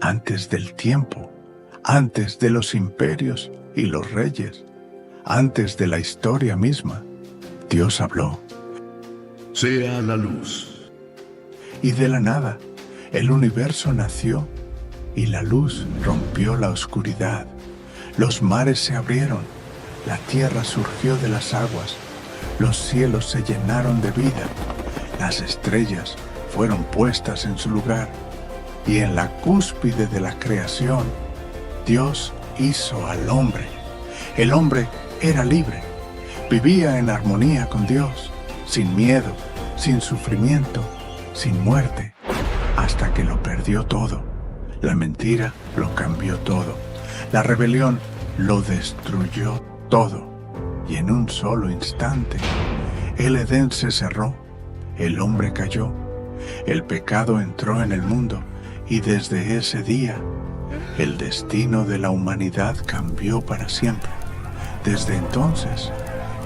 Antes del tiempo, antes de los imperios y los reyes, antes de la historia misma, Dios habló. Sea la luz. Y de la nada, el universo nació y la luz rompió la oscuridad. Los mares se abrieron, la tierra surgió de las aguas, los cielos se llenaron de vida, las estrellas fueron puestas en su lugar y en la cúspide de la creación, Dios hizo al hombre. El hombre era libre, vivía en armonía con Dios, sin miedo, sin sufrimiento, sin muerte, hasta que lo perdió todo. La mentira lo cambió todo. La rebelión lo destruyó todo. Y en un solo instante, el Edén se cerró, el hombre cayó, el pecado entró en el mundo y desde ese día, el destino de la humanidad cambió para siempre. Desde entonces,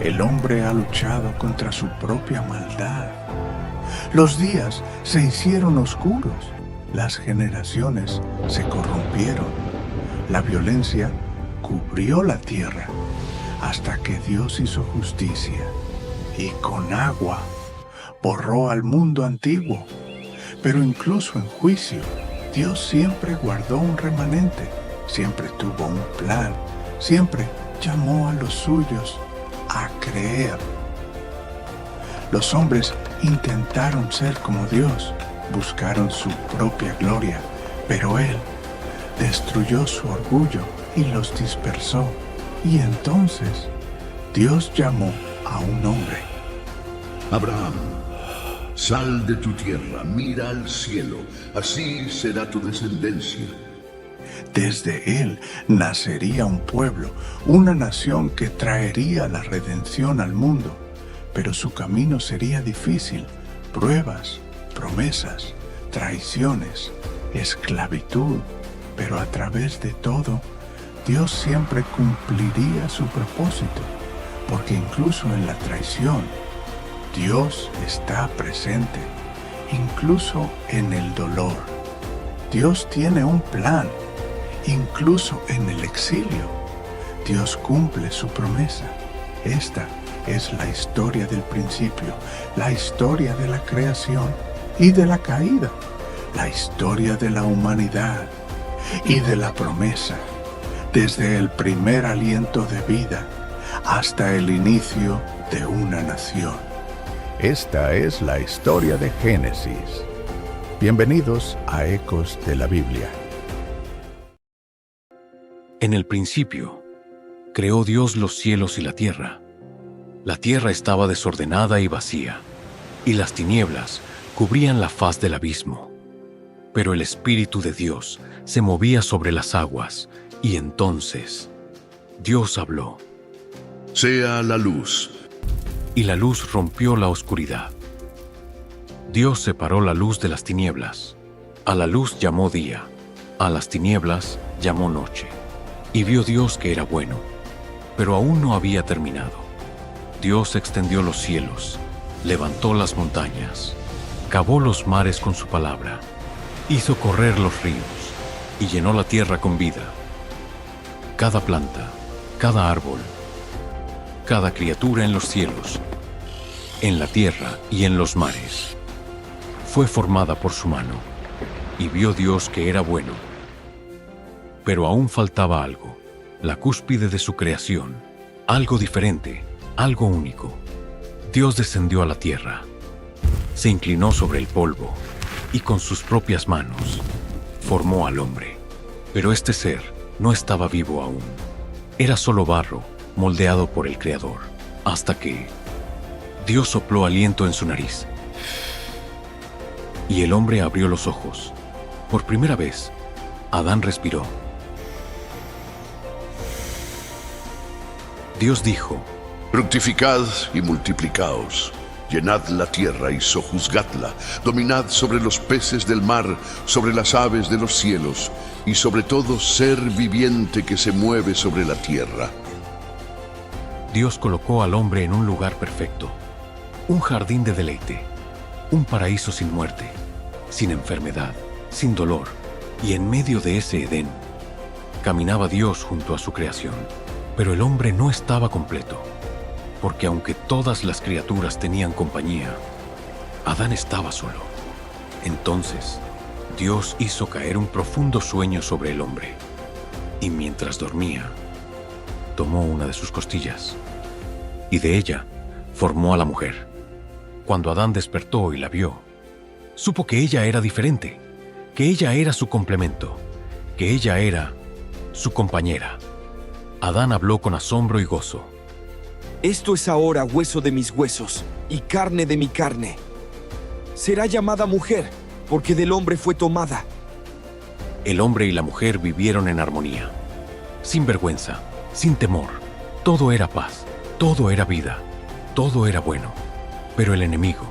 el hombre ha luchado contra su propia maldad. Los días se hicieron oscuros, las generaciones se corrompieron, la violencia cubrió la tierra, hasta que Dios hizo justicia y con agua borró al mundo antiguo. Pero incluso en juicio, Dios siempre guardó un remanente, siempre tuvo un plan, siempre llamó a los suyos a creer. Los hombres intentaron ser como Dios, buscaron su propia gloria, pero Él destruyó su orgullo y los dispersó. Y entonces Dios llamó a un hombre. Abraham, sal de tu tierra, mira al cielo, así será tu descendencia. Desde él nacería un pueblo, una nación que traería la redención al mundo, pero su camino sería difícil, pruebas, promesas, traiciones, esclavitud, pero a través de todo, Dios siempre cumpliría su propósito, porque incluso en la traición, Dios está presente, incluso en el dolor. Dios tiene un plan, incluso en el exilio. Dios cumple su promesa. Esta es la historia del principio, la historia de la creación y de la caída, la historia de la humanidad y de la promesa, desde el primer aliento de vida hasta el inicio de una nación. Esta es la historia de Génesis. Bienvenidos a Ecos de la Biblia. En el principio, creó Dios los cielos y la tierra. La tierra estaba desordenada y vacía, y las tinieblas cubrían la faz del abismo. Pero el Espíritu de Dios se movía sobre las aguas, y entonces Dios habló. Sea la luz. Y la luz rompió la oscuridad. Dios separó la luz de las tinieblas. A la luz llamó día, a las tinieblas llamó noche. Y vio Dios que era bueno, pero aún no había terminado. Dios extendió los cielos, levantó las montañas, cavó los mares con su palabra, hizo correr los ríos y llenó la tierra con vida. Cada planta, cada árbol, cada criatura en los cielos, en la tierra y en los mares, fue formada por su mano, y vio Dios que era bueno. Pero aún faltaba algo, la cúspide de su creación, algo diferente, algo único. Dios descendió a la tierra, se inclinó sobre el polvo, y con sus propias manos formó al hombre. Pero este ser no estaba vivo aún, era solo barro, moldeado por el Creador, hasta que Dios sopló aliento en su nariz y el hombre abrió los ojos. Por primera vez, Adán respiró. Dios dijo: Fructificad y multiplicaos, llenad la tierra y sojuzgadla, dominad sobre los peces del mar, sobre las aves de los cielos, y sobre todo ser viviente que se mueve sobre la tierra. Dios colocó al hombre en un lugar perfecto, un jardín de deleite, un paraíso sin muerte, sin enfermedad, sin dolor, Y en medio de ese Edén, caminaba Dios junto a su creación. Pero el hombre no estaba completo, porque aunque todas las criaturas tenían compañía, Adán estaba solo. Entonces, Dios hizo caer un profundo sueño sobre el hombre, y mientras dormía, tomó una de sus costillas, y de ella formó a la mujer. Cuando Adán despertó y la vio, supo que ella era diferente, que ella era su complemento, que ella era su compañera. Adán habló con asombro y gozo. Esto es ahora hueso de mis huesos y carne de mi carne. Será llamada mujer, porque del hombre fue tomada. El hombre y la mujer vivieron en armonía, sin vergüenza, sin temor. Todo era paz, todo era vida, todo era bueno. Pero el enemigo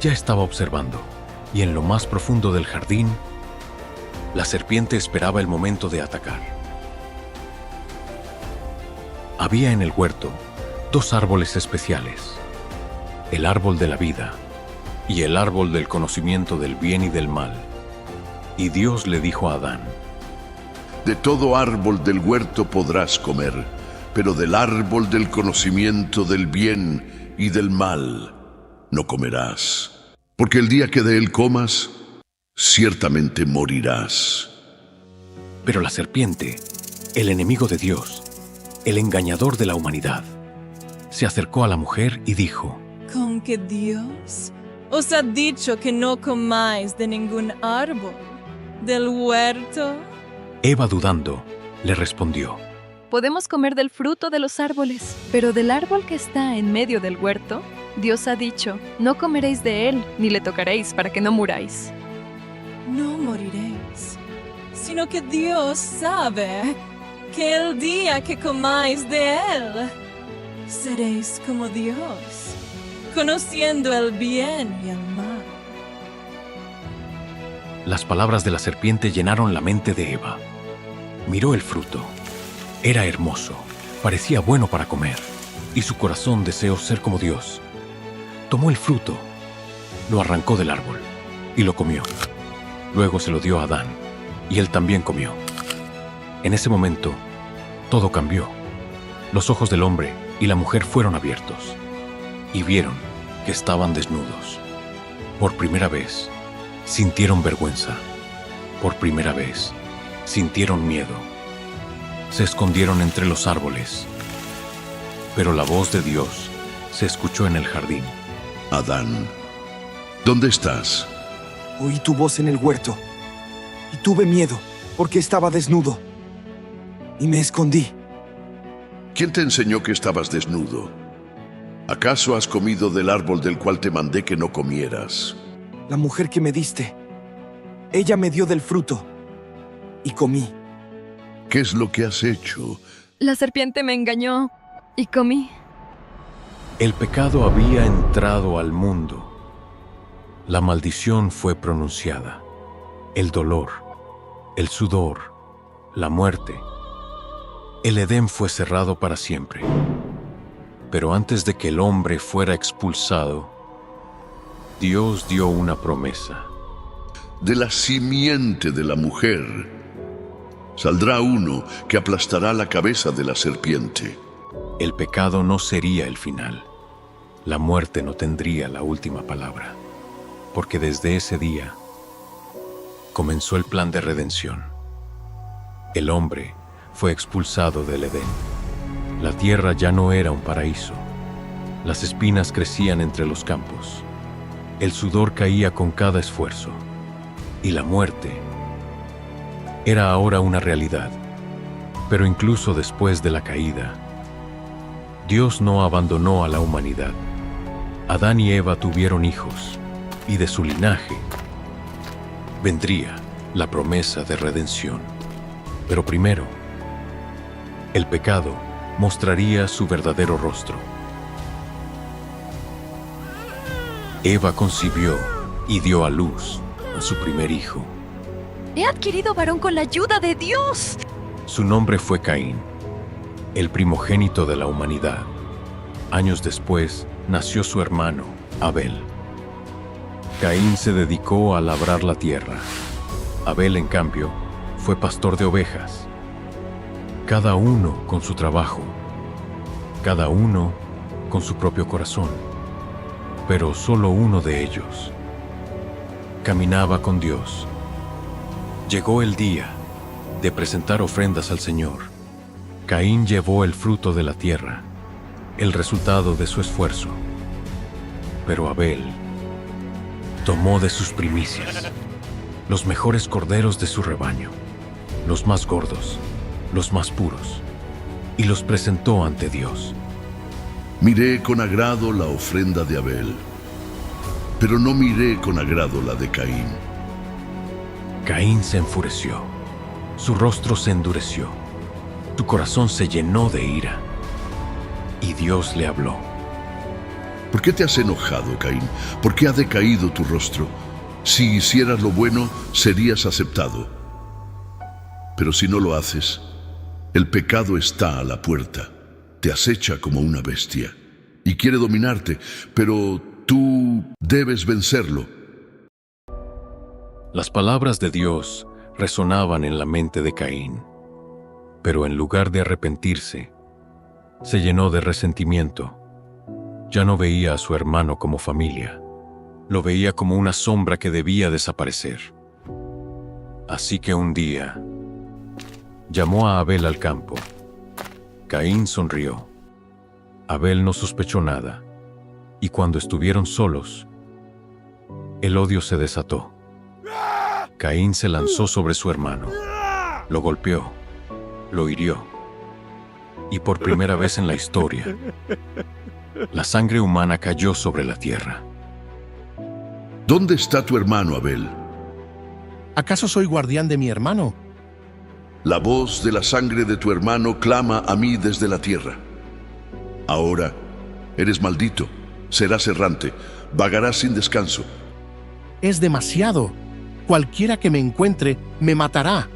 ya estaba observando, y en lo más profundo del jardín, la serpiente esperaba el momento de atacar. Había en el huerto 2 árboles especiales, el árbol de la vida y el árbol del conocimiento del bien y del mal. Y Dios le dijo a Adán: De todo árbol del huerto podrás comer, pero del árbol del conocimiento del bien y del mal no comerás, porque el día que de él comas, ciertamente morirás. Pero la serpiente, el enemigo de Dios, el engañador de la humanidad, se acercó a la mujer y dijo: ¿Con que Dios os ha dicho que no comáis de ningún árbol del huerto? Eva, dudando, le respondió: Podemos comer del fruto de los árboles, pero del árbol que está en medio del huerto, Dios ha dicho, no comeréis de él, ni le tocaréis para que no muráis. No moriréis, sino que Dios sabe que el día que comáis de él, seréis como Dios, conociendo el bien y el mal. Las palabras de la serpiente llenaron la mente de Eva. Miró el fruto. Era hermoso, parecía bueno para comer, y su corazón deseó ser como Dios. Tomó el fruto, lo arrancó del árbol y lo comió. Luego se lo dio a Adán, y él también comió. En ese momento, todo cambió. Los ojos del hombre y la mujer fueron abiertos, y vieron que estaban desnudos. Por primera vez, sintieron vergüenza. Por primera vez, sintieron miedo. Se escondieron entre los árboles, pero la voz de Dios se escuchó en el jardín. Adán, ¿dónde estás? Oí tu voz en el huerto, y tuve miedo, porque estaba desnudo, y me escondí. ¿Quién te enseñó que estabas desnudo? ¿Acaso has comido del árbol del cual te mandé que no comieras? La mujer que me diste, ella me dio del fruto, y comí. ¿Qué es lo que has hecho? La serpiente me engañó y comí. El pecado había entrado al mundo. La maldición fue pronunciada. El dolor, el sudor, la muerte. El Edén fue cerrado para siempre. Pero antes de que el hombre fuera expulsado, Dios dio una promesa. De la simiente de la mujer saldrá uno que aplastará la cabeza de la serpiente. El pecado no sería el final. La muerte no tendría la última palabra, porque desde ese día comenzó el plan de redención. El hombre fue expulsado del Edén. La tierra ya no era un paraíso. Las espinas crecían entre los campos. El sudor caía con cada esfuerzo. Y la muerte era ahora una realidad. Pero incluso después de la caída, Dios no abandonó a la humanidad. Adán y Eva tuvieron hijos, y de su linaje vendría la promesa de redención. Pero primero, el pecado mostraría su verdadero rostro. Eva concibió y dio a luz a su primer hijo. He adquirido varón con la ayuda de Dios. Su nombre fue Caín, el primogénito de la humanidad. Años después, nació su hermano, Abel. Caín se dedicó a labrar la tierra, Abel, en cambio, fue pastor de ovejas. Cada uno con su trabajo, cada uno con su propio corazón, pero solo uno de ellos caminaba con Dios. Llegó el día de presentar ofrendas al Señor. Caín llevó el fruto de la tierra, el resultado de su esfuerzo. Pero Abel tomó de sus primicias los mejores corderos de su rebaño, los más gordos, los más puros, y los presentó ante Dios. Miré con agrado la ofrenda de Abel, pero no miré con agrado la de Caín. Caín se enfureció, su rostro se endureció, su corazón se llenó de ira, y Dios le habló. ¿Por qué te has enojado, Caín? ¿Por qué ha decaído tu rostro? Si hicieras lo bueno, serías aceptado. Pero si no lo haces, el pecado está a la puerta, te acecha como una bestia y quiere dominarte, pero tú debes vencerlo. Las palabras de Dios resonaban en la mente de Caín, pero en lugar de arrepentirse, se llenó de resentimiento. Ya no veía a su hermano como familia, lo veía como una sombra que debía desaparecer. Así que un día llamó a Abel al campo. Caín sonrió. Abel no sospechó nada, y cuando estuvieron solos, el odio se desató. Caín se lanzó sobre su hermano, lo golpeó, lo hirió, y por primera vez en la historia, la sangre humana cayó sobre la tierra. ¿Dónde está tu hermano, Abel? ¿Acaso soy guardián de mi hermano? La voz de la sangre de tu hermano clama a mí desde la tierra. Ahora eres maldito, serás errante, vagarás sin descanso. Es demasiado. Cualquiera que me encuentre me matará.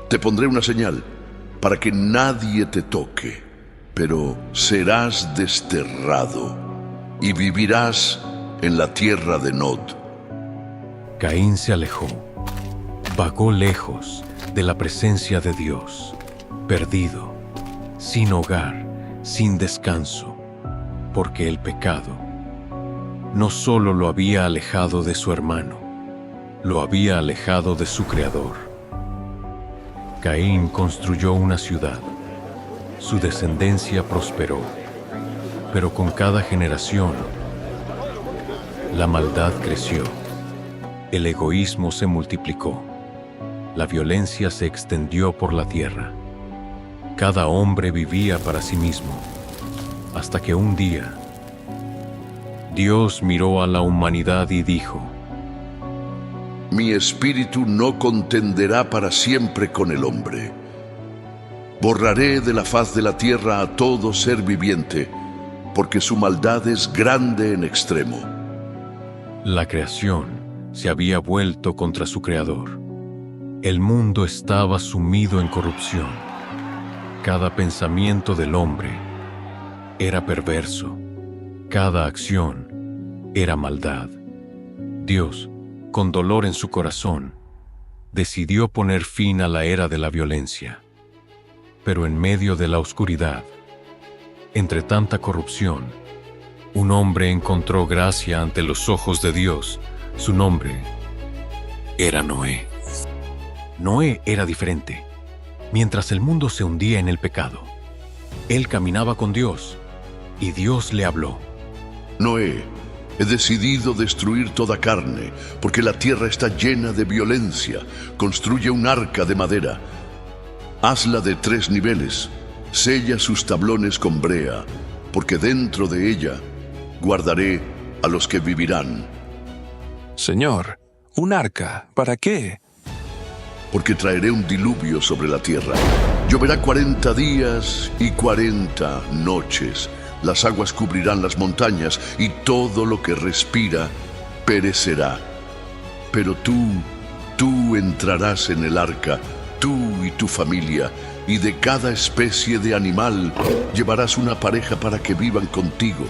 Te pondré una señal para que nadie te toque, pero serás desterrado y vivirás en la tierra de Nod. Caín se alejó, vagó lejos de la presencia de Dios, perdido, sin hogar, sin descanso, porque el pecado no solo lo había alejado de su hermano, lo había alejado de su Creador. Caín construyó una ciudad, su descendencia prosperó, pero con cada generación la maldad creció, el egoísmo se multiplicó, la violencia se extendió por la tierra. Cada hombre vivía para sí mismo, hasta que un día Dios miró a la humanidad y dijo: Mi espíritu no contenderá para siempre con el hombre. Borraré de la faz de la tierra a todo ser viviente, porque su maldad es grande en extremo. La creación se había vuelto contra su Creador. El mundo estaba sumido en corrupción. Cada pensamiento del hombre era perverso. Cada acción era maldad. Dios, con dolor en su corazón, decidió poner fin a la era de la violencia. Pero en medio de la oscuridad, entre tanta corrupción, un hombre encontró gracia ante los ojos de Dios. Su nombre era Noé. Noé era diferente. Mientras el mundo se hundía en el pecado, él caminaba con Dios, y Dios le habló. Noé, he decidido destruir toda carne, porque la tierra está llena de violencia. Construye un arca de madera. Hazla de 3 niveles. Sella sus tablones con brea, porque dentro de ella guardaré a los que vivirán. Señor, ¿un arca? ¿Para qué? Porque traeré un diluvio sobre la tierra. Lloverá 40 días y 40 noches. Las aguas cubrirán las montañas y todo lo que respira perecerá. Pero tú entrarás en el arca, tú y tu familia, y de cada especie de animal llevarás una pareja para que vivan contigo.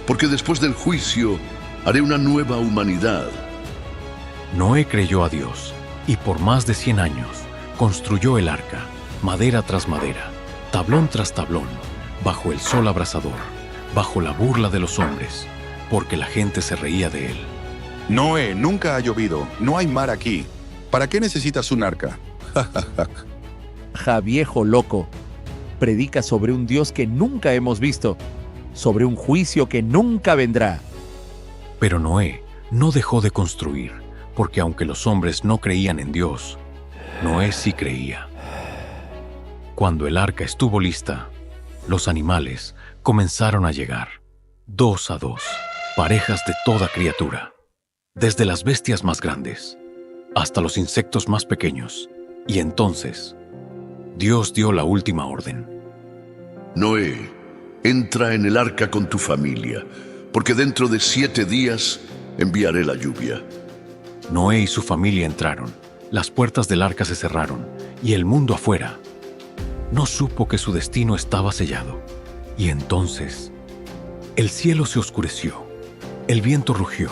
Porque después del juicio haré una nueva humanidad. Noé creyó a Dios, y por más de 100 años construyó el arca, madera tras madera, tablón tras tablón, bajo el sol abrasador, bajo la burla de los hombres, porque la gente se reía de él. Noé, nunca ha llovido, no hay mar aquí. ¿Para qué necesitas un arca? Ja, viejo loco. Predica sobre un Dios que nunca hemos visto, sobre un juicio que nunca vendrá. Pero Noé no dejó de construir, porque aunque los hombres no creían en Dios, Noé sí creía. Cuando el arca estuvo lista, los animales comenzaron a llegar, 2 a 2, parejas de toda criatura, desde las bestias más grandes hasta los insectos más pequeños. Y entonces, Dios dio la última orden. Noé, entra en el arca con tu familia, porque dentro de 7 días enviaré la lluvia. Noé y su familia entraron, las puertas del arca se cerraron, y el mundo afuera no supo que su destino estaba sellado. Y entonces, el cielo se oscureció, el viento rugió,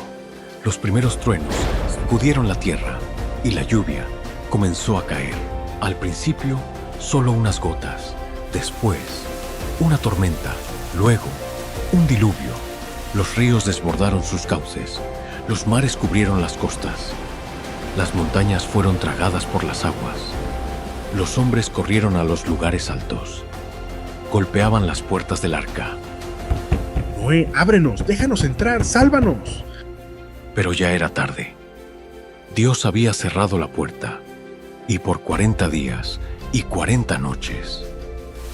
los primeros truenos sacudieron la tierra, y la lluvia comenzó a caer. Al principio, solo unas gotas, después, una tormenta, luego, un diluvio. Los ríos desbordaron sus cauces, los mares cubrieron las costas, las montañas fueron tragadas por las aguas, los hombres corrieron a los lugares altos, golpeaban las puertas del arca. Noé, ábrenos, déjanos entrar, sálvanos. Pero ya era tarde. Dios había cerrado la puerta, y por 40 días y 40 noches,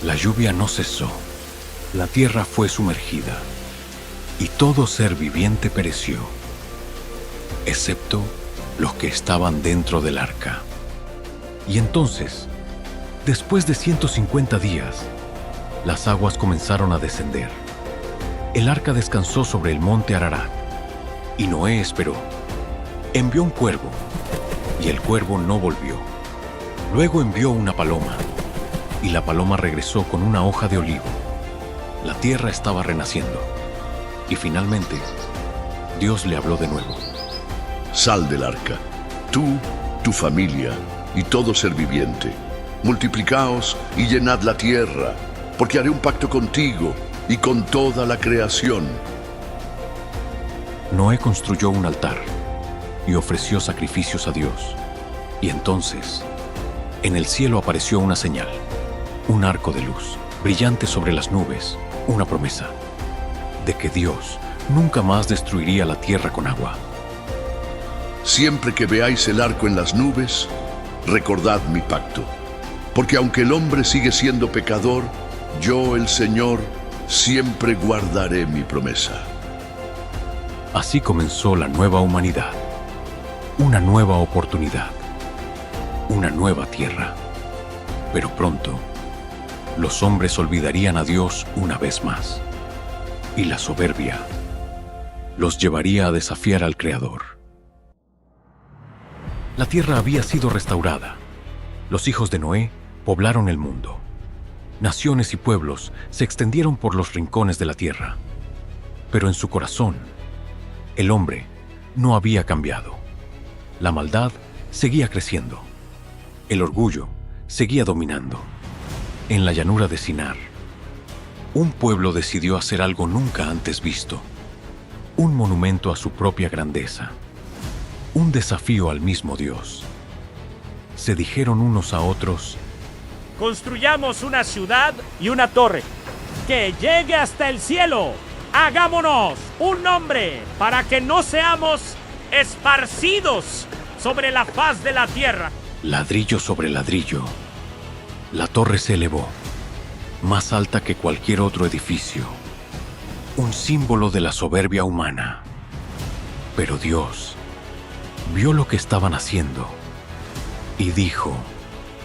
la lluvia no cesó, la tierra fue sumergida, y todo ser viviente pereció, excepto los que estaban dentro del arca. Y entonces, después de 150 días, las aguas comenzaron a descender. El arca descansó sobre el monte Ararat, y Noé esperó. Envió un cuervo, y el cuervo no volvió. Luego envió una paloma, y la paloma regresó con una hoja de olivo. La tierra estaba renaciendo, y finalmente, Dios le habló de nuevo. Sal del arca, tú, tu familia y todo ser viviente. Multiplicaos y llenad la tierra, porque haré un pacto contigo y con toda la creación. Noé construyó un altar y ofreció sacrificios a Dios. Y entonces, en el cielo apareció una señal, un arco de luz, brillante sobre las nubes, una promesa de que Dios nunca más destruiría la tierra con agua. Siempre que veáis el arco en las nubes, recordad mi pacto, porque aunque el hombre sigue siendo pecador, yo, el Señor, siempre guardaré mi promesa. Así comenzó la nueva humanidad, una nueva oportunidad, una nueva tierra. Pero pronto, los hombres olvidarían a Dios una vez más, y la soberbia los llevaría a desafiar al Creador. La tierra había sido restaurada. Los hijos de Noé poblaron el mundo. Naciones y pueblos se extendieron por los rincones de la tierra. Pero en su corazón, el hombre no había cambiado. La maldad seguía creciendo. El orgullo seguía dominando. En la llanura de Sinar, un pueblo decidió hacer algo nunca antes visto. Un monumento a su propia grandeza. Un desafío al mismo Dios. Se dijeron unos a otros: construyamos una ciudad y una torre que llegue hasta el cielo. Hagámonos un nombre para que no seamos esparcidos sobre la faz de la tierra. Ladrillo sobre ladrillo, la torre se elevó, más alta que cualquier otro edificio, un símbolo de la soberbia humana. Pero Dios vio lo que estaban haciendo y dijo: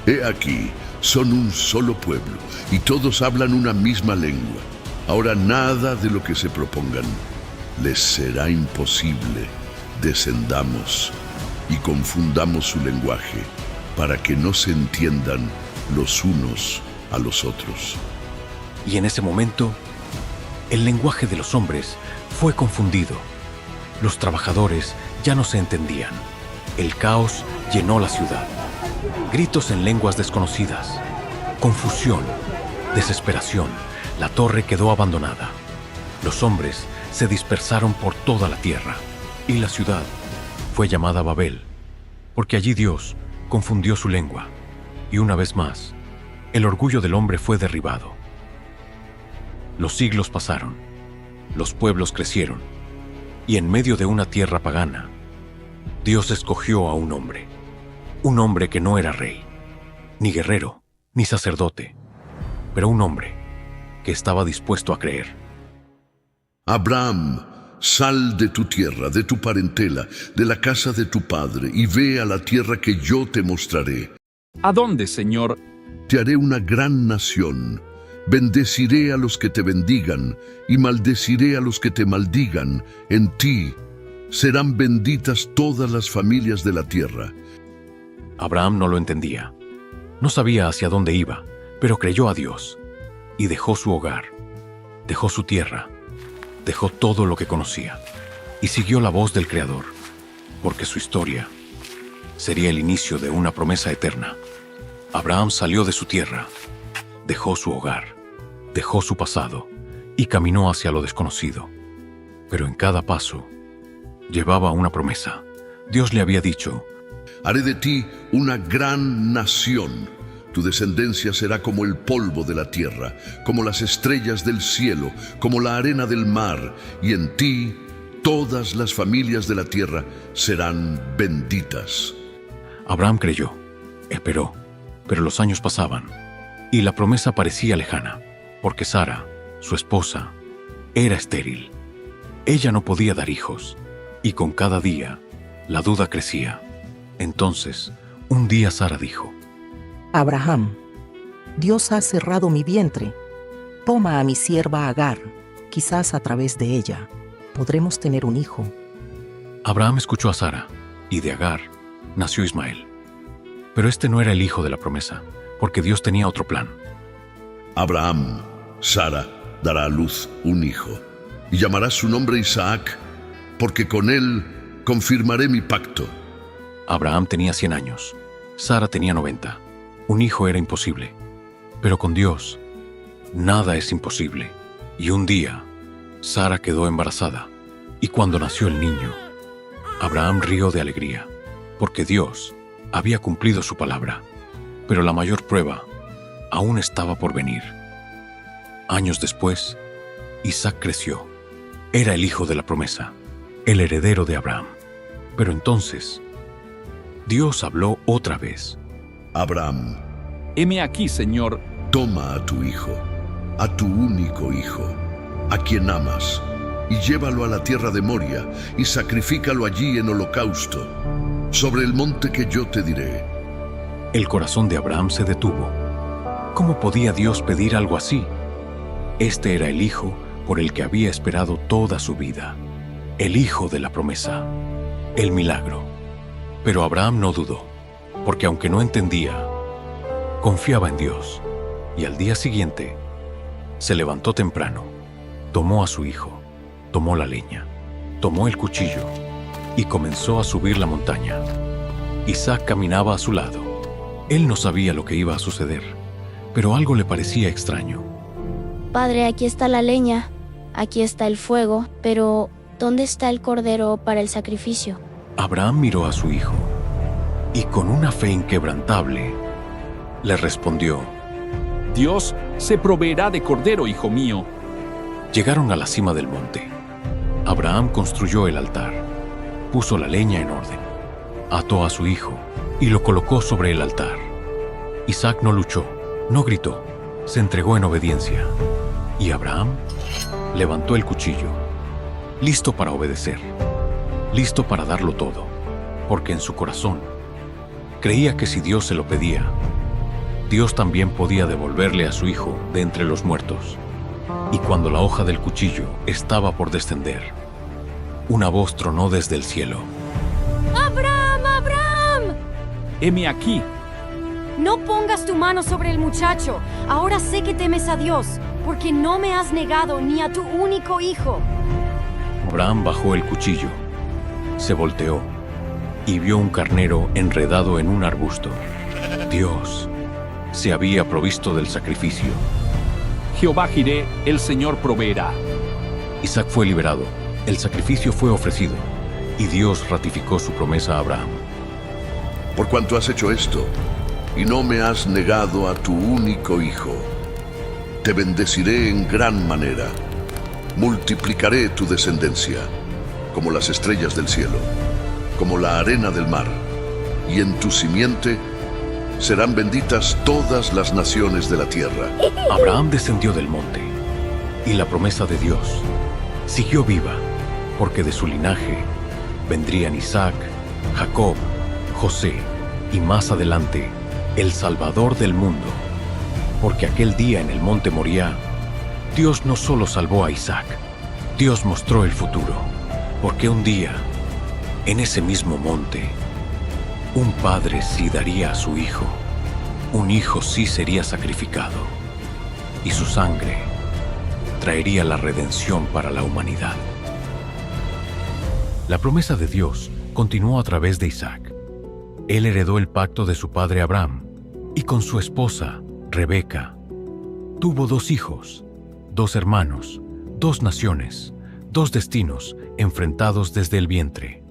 He aquí, son un solo pueblo, y todos hablan una misma lengua. Ahora nada de lo que se propongan les será imposible. Descendamos y confundamos su lenguaje, para que no se entiendan los unos a los otros. Y en ese momento, el lenguaje de los hombres fue confundido. Los trabajadores ya no se entendían. El caos llenó la ciudad. Gritos en lenguas desconocidas, confusión, desesperación. La torre quedó abandonada. Los hombres se dispersaron por toda la tierra y la ciudad fue llamada Babel, porque allí Dios confundió su lengua y una vez más el orgullo del hombre fue derribado. Los siglos pasaron, los pueblos crecieron y en medio de una tierra pagana, Dios escogió a un hombre que no era rey, ni guerrero, ni sacerdote, pero un hombre que estaba dispuesto a creer. Abraham, sal de tu tierra, de tu parentela, de la casa de tu padre, y ve a la tierra que yo te mostraré. ¿A dónde, Señor? Te haré una gran nación. Bendeciré a los que te bendigan, y maldeciré a los que te maldigan. En ti serán benditas todas las familias de la tierra. Abraham no lo entendía. No sabía hacia dónde iba, pero creyó a Dios y dejó su hogar, dejó su tierra, dejó todo lo que conocía y siguió la voz del Creador, porque su historia sería el inicio de una promesa eterna. Abraham salió de su tierra, dejó su hogar, dejó su pasado y caminó hacia lo desconocido. Pero en cada paso llevaba una promesa. Dios le había dicho: haré de ti una gran nación. Tu descendencia será como el polvo de la tierra, como las estrellas del cielo, como la arena del mar, y en ti todas las familias de la tierra serán benditas. Abraham creyó, esperó, pero los años pasaban, y la promesa parecía lejana, porque Sara, su esposa, era estéril. Ella no podía dar hijos, y con cada día la duda crecía. Entonces, un día Sara dijo: Abraham, Dios ha cerrado mi vientre. Toma a mi sierva Agar, quizás a través de ella podremos tener un hijo. Abraham escuchó a Sara, y de Agar nació Ismael. Pero este no era el hijo de la promesa, porque Dios tenía otro plan. Abraham, Sara dará a luz un hijo, y llamará su nombre Isaac, porque con él confirmaré mi pacto. Abraham tenía 100 años, Sara tenía 90. Un hijo era imposible, pero con Dios nada es imposible. Y un día, Sara quedó embarazada, y cuando nació el niño, Abraham rió de alegría, porque Dios había cumplido su palabra. Pero la mayor prueba aún estaba por venir. Años después, Isaac creció. Era el hijo de la promesa, el heredero de Abraham. Pero entonces, Dios habló otra vez. Abraham, heme aquí, Señor. Toma a tu hijo, a tu único hijo, a quien amas, y llévalo a la tierra de Moria, y sacrifícalo allí en holocausto, sobre el monte que yo te diré. El corazón de Abraham se detuvo. ¿Cómo podía Dios pedir algo así? Este era el hijo por el que había esperado toda su vida, el hijo de la promesa, el milagro. Pero Abraham no dudó, porque aunque no entendía, confiaba en Dios, y al día siguiente se levantó temprano, tomó a su hijo, tomó la leña, tomó el cuchillo y comenzó a subir la montaña. Isaac caminaba a su lado. Él no sabía lo que iba a suceder, pero algo le parecía extraño. Padre, aquí está la leña, aquí está el fuego, pero ¿dónde está el cordero para el sacrificio? Abraham miró a su hijo y con una fe inquebrantable le respondió: Dios se proveerá de cordero, hijo mío. Llegaron a la cima del monte. Abraham construyó el altar, puso la leña en orden, ató a su hijo y lo colocó sobre el altar. Isaac no luchó, no gritó, se entregó en obediencia. Y Abraham levantó el cuchillo, listo para obedecer, listo para darlo todo, porque en su corazón creía que si Dios se lo pedía, Dios también podía devolverle a su hijo de entre los muertos. Y cuando la hoja del cuchillo estaba por descender, una voz tronó desde el cielo: ¡Abraham, Abraham! Heme aquí. No pongas tu mano sobre el muchacho. Ahora sé que temes a Dios, porque no me has negado ni a tu único hijo. Abraham bajó el cuchillo, se volteó y vio un carnero enredado en un arbusto. Dios se había provisto del sacrificio. Jehová Jireh, el Señor proveerá. Isaac fue liberado, el sacrificio fue ofrecido, y Dios ratificó su promesa a Abraham. Por cuanto has hecho esto, y no me has negado a tu único hijo, te bendeciré en gran manera. Multiplicaré tu descendencia, como las estrellas del cielo, como la arena del mar, y en tu simiente serán benditas todas las naciones de la tierra. Abraham descendió del monte, y la promesa de Dios siguió viva, porque de su linaje vendrían Isaac, Jacob, José, y más adelante, el Salvador del mundo. Porque aquel día en el monte Moriah, Dios no solo salvó a Isaac, Dios mostró el futuro, porque un día, en ese mismo monte, un padre sí daría a su hijo, un hijo sí sería sacrificado, y su sangre traería la redención para la humanidad. La promesa de Dios continuó a través de Isaac. Él heredó el pacto de su padre Abraham, y con su esposa, Rebeca, tuvo 2 hijos, 2 hermanos, 2 naciones, 2 destinos enfrentados desde el vientre.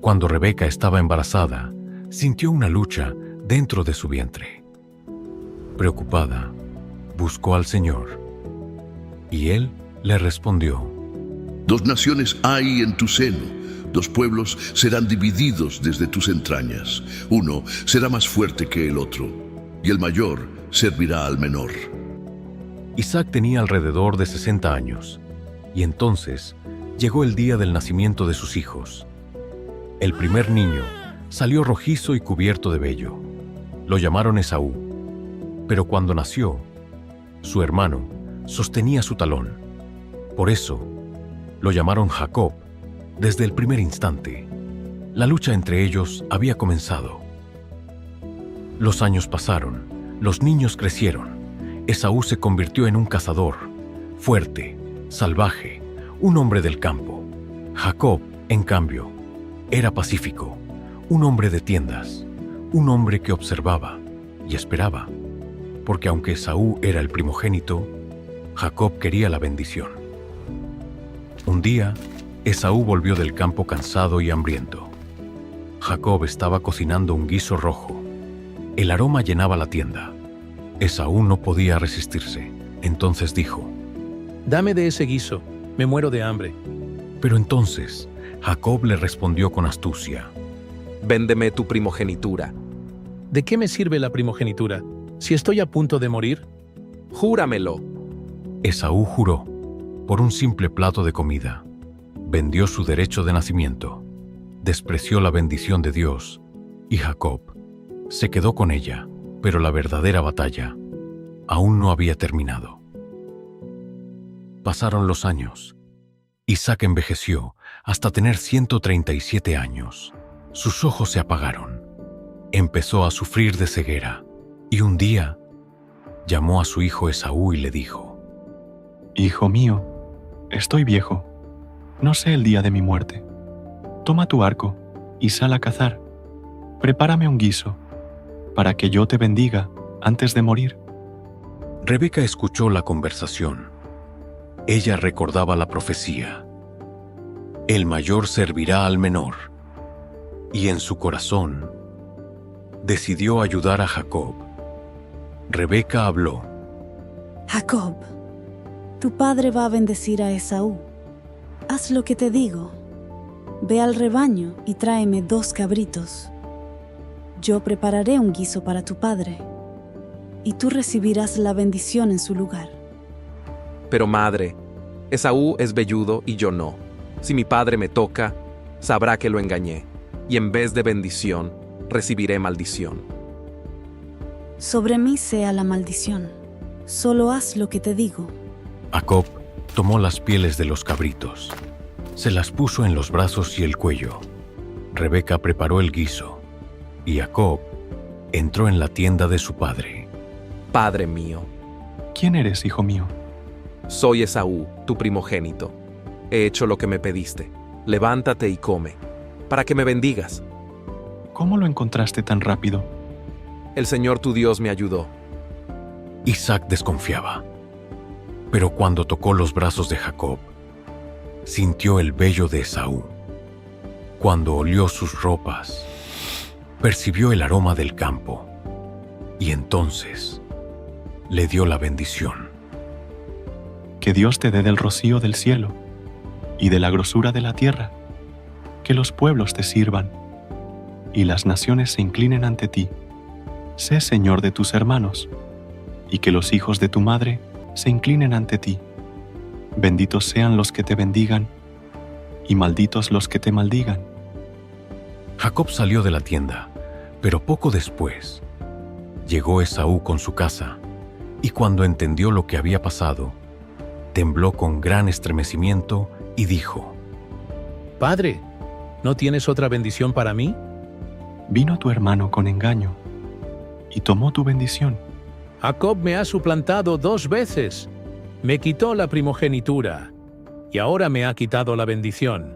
Cuando Rebeca estaba embarazada, sintió una lucha dentro de su vientre. Preocupada, buscó al Señor, y Él le respondió: 2 naciones hay en tu seno, 2 pueblos serán divididos desde tus entrañas. Uno será más fuerte que el otro, y el mayor servirá al menor. Isaac tenía alrededor de 60 años, y entonces llegó el día del nacimiento de sus hijos. El primer niño salió rojizo y cubierto de vello. Lo llamaron Esaú, pero cuando nació, su hermano sostenía su talón. Por eso, lo llamaron Jacob desde el primer instante. La lucha entre ellos había comenzado. Los años pasaron, los niños crecieron. Esaú se convirtió en un cazador, fuerte, salvaje, un hombre del campo. Jacob, en cambio, era pacífico, un hombre de tiendas, un hombre que observaba y esperaba, porque aunque Esaú era el primogénito, Jacob quería la bendición. Un día, Esaú volvió del campo cansado y hambriento. Jacob estaba cocinando un guiso rojo. El aroma llenaba la tienda. Esaú no podía resistirse. Entonces dijo: «Dame de ese guiso, me muero de hambre». Pero entonces Jacob le respondió con astucia: «Véndeme tu primogenitura». «¿De qué me sirve la primogenitura, si estoy a punto de morir?» «Júramelo». Esaú juró por un simple plato de comida. Vendió su derecho de nacimiento, despreció la bendición de Dios, y Jacob se quedó con ella, pero la verdadera batalla aún no había terminado. Pasaron los años. Isaac envejeció hasta tener 137 años. Sus ojos se apagaron. Empezó a sufrir de ceguera, y un día llamó a su hijo Esaú y le dijo: «Hijo mío, estoy viejo. No sé el día de mi muerte. Toma tu arco y sal a cazar. Prepárame un guiso, para que yo te bendiga antes de morir». Rebeca escuchó la conversación. Ella recordaba la profecía: el mayor servirá al menor. Y en su corazón decidió ayudar a Jacob. Rebeca habló: «Jacob, tu padre va a bendecir a Esaú. Haz lo que te digo. Ve al rebaño y tráeme 2 cabritos. Yo prepararé un guiso para tu padre, y tú recibirás la bendición en su lugar». «Pero madre, Esaú es velludo y yo no. Si mi padre me toca, sabrá que lo engañé, y en vez de bendición, recibiré maldición». «Sobre mí sea la maldición. Solo haz lo que te digo». Jacob tomó las pieles de los cabritos, se las puso en los brazos y el cuello. Rebeca preparó el guiso, y Jacob entró en la tienda de su padre. «Padre mío». «¿Quién eres, hijo mío?» «Soy Esaú, tu primogénito. He hecho lo que me pediste. Levántate y come, para que me bendigas». ¿Cómo lo encontraste tan rápido? El Señor tu Dios me ayudó. Isaac desconfiaba, pero cuando tocó los brazos de Jacob, sintió el vello de Esaú. Cuando olió sus ropas, percibió el aroma del campo, y entonces le dio la bendición. Que Dios te dé del rocío del cielo y de la grosura de la tierra, que los pueblos te sirvan y las naciones se inclinen ante ti. Sé Señor de tus hermanos, y que los hijos de tu madre se inclinen ante ti. Benditos sean los que te bendigan, y malditos los que te maldigan. Jacob salió de la tienda, pero poco después llegó Esaú con su casa, y cuando entendió lo que había pasado, tembló con gran estremecimiento y dijo: Padre, ¿no tienes otra bendición para mí? Vino tu hermano con engaño, y tomó tu bendición. Jacob me ha suplantado 2 veces. Me quitó la primogenitura, y ahora me ha quitado la bendición.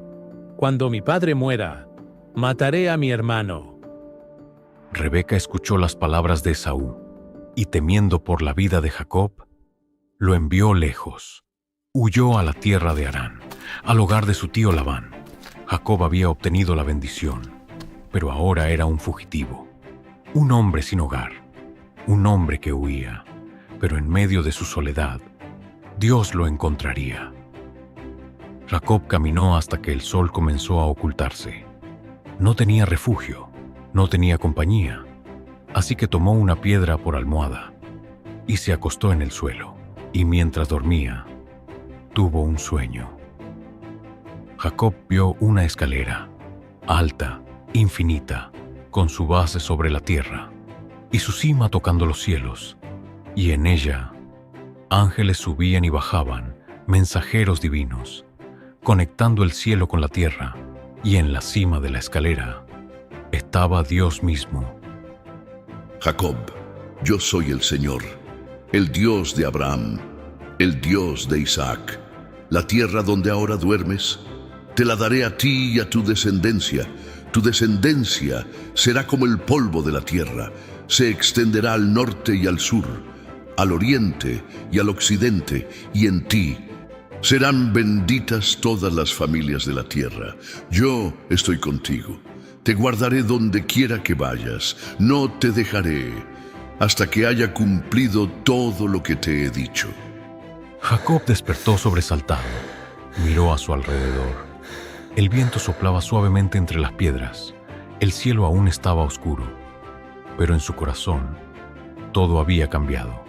Cuando mi padre muera, mataré a mi hermano. Rebeca escuchó las palabras de Esaú, y temiendo por la vida de Jacob, lo envió lejos. Huyó a la tierra de Harán, al hogar de su tío Labán. Jacob había obtenido la bendición, pero ahora era un fugitivo, un hombre sin hogar, un hombre que huía, pero en medio de su soledad, Dios lo encontraría. Jacob caminó hasta que el sol comenzó a ocultarse. No tenía refugio, no tenía compañía, así que tomó una piedra por almohada y se acostó en el suelo, y mientras dormía, tuvo un sueño. Jacob vio una escalera, alta, infinita, con su base sobre la tierra, y su cima tocando los cielos, y en ella ángeles subían y bajaban, mensajeros divinos, conectando el cielo con la tierra, y en la cima de la escalera estaba Dios mismo. Jacob, yo soy el Señor, el Dios de Abraham, el Dios de Isaac. La tierra donde ahora duermes, te la daré a ti y a tu descendencia. Tu descendencia será como el polvo de la tierra, se extenderá al norte y al sur, al oriente y al occidente, y en ti serán benditas todas las familias de la tierra. Yo estoy contigo, te guardaré donde quiera que vayas, no te dejaré hasta que haya cumplido todo lo que te he dicho. Jacob despertó sobresaltado, miró a su alrededor. El viento soplaba suavemente entre las piedras, el cielo aún estaba oscuro, pero en su corazón todo había cambiado.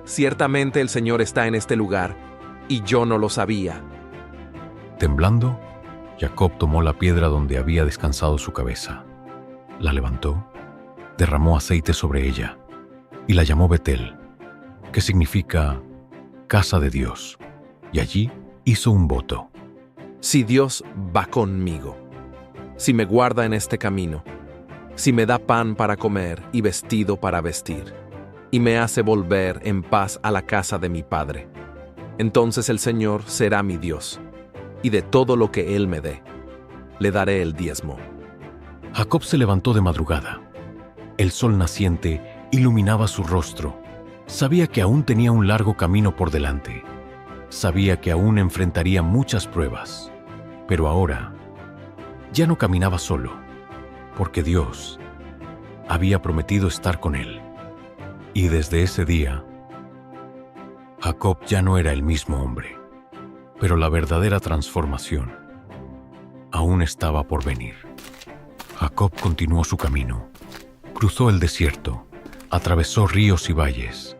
Ciertamente el Señor está en este lugar, y yo no lo sabía. Temblando, Jacob tomó la piedra donde había descansado su cabeza, la levantó, derramó aceite sobre ella y la llamó Betel, que significa casa de Dios, y allí hizo un voto. Si Dios va conmigo, si me guarda en este camino, si me da pan para comer y vestido para vestir, y me hace volver en paz a la casa de mi padre, entonces el Señor será mi Dios, y de todo lo que Él me dé, le daré el diezmo. Jacob se levantó de madrugada. El sol naciente iluminaba su rostro. Sabía que aún tenía un largo camino por delante. Sabía que aún enfrentaría muchas pruebas. Pero ahora ya no caminaba solo, porque Dios había prometido estar con él. Y desde ese día, Jacob ya no era el mismo hombre, pero la verdadera transformación aún estaba por venir. Jacob continuó su camino, cruzó el desierto, atravesó ríos y valles,